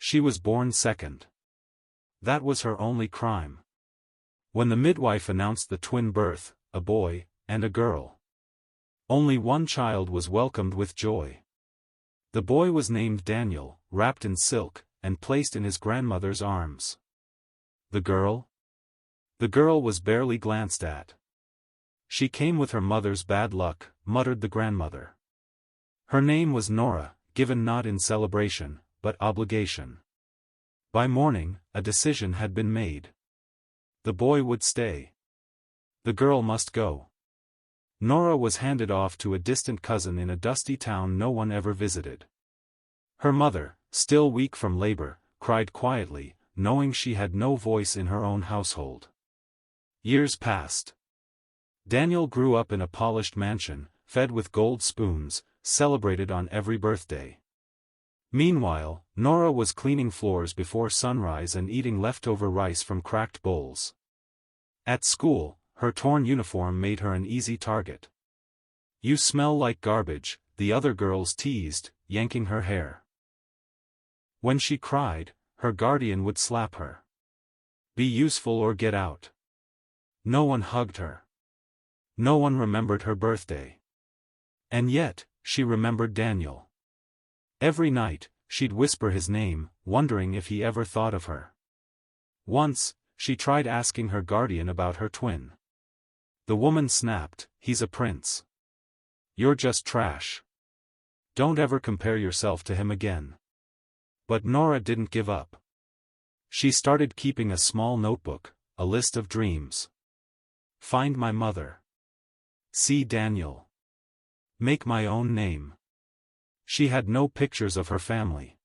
She was born second. That was her only crime. When the midwife announced the twin birth, a boy and a girl, only one child was welcomed with joy. The boy was named Daniel, wrapped in silk, and placed in his grandmother's arms. The girl? The girl was barely glanced at. She came with her mother's bad luck, muttered the grandmother. Her name was Nora, given not in celebration, but obligation. By morning, a decision had been made. The boy would stay. The girl must go. Nora was handed off to a distant cousin in a dusty town no one ever visited. Her mother, still weak from labor, cried quietly, knowing she had no voice in her own household. Years passed. Daniel grew up in a polished mansion, fed with gold spoons, celebrated on every birthday. Meanwhile, Nora was cleaning floors before sunrise and eating leftover rice from cracked bowls. At school, her torn uniform made her an easy target. "You smell like garbage," the other girls teased, yanking her hair. When she cried, her guardian would slap her. "Be useful or get out." No one hugged her. No one remembered her birthday. And yet, she remembered Daniel. Every night, she'd whisper his name, wondering if he ever thought of her. Once, she tried asking her guardian about her twin. The woman snapped, "He's a prince. You're just trash. Don't ever compare yourself to him again." But Nora didn't give up. She started keeping a small notebook, a list of dreams. Find my mother. See Daniel. Make my own name. She had no pictures of her family.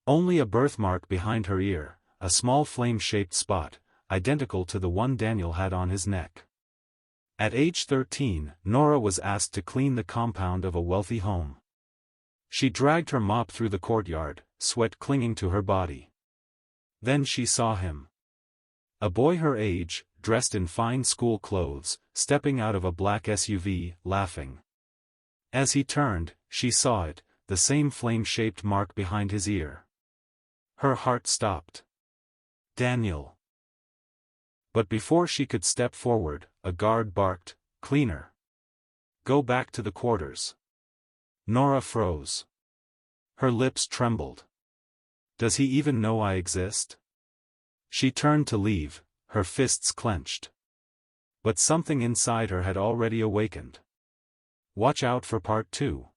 Only a birthmark behind her ear, a small flame-shaped spot, identical to the one Daniel had on his neck. At age 13, Nora was asked to clean the compound of a wealthy home. She dragged her mop through the courtyard, sweat clinging to her body. Then she saw him. A boy her age, dressed in fine school clothes, stepping out of a black SUV, laughing. As he turned, she saw it, the same flame-shaped mark behind his ear. Her heart stopped. Daniel. But before she could step forward, a guard barked, "Cleaner. Go back to the quarters." Nora froze. Her lips trembled. "Does he even know I exist?" She turned to leave, her fists clenched. But something inside her had already awakened. Watch out for part 2.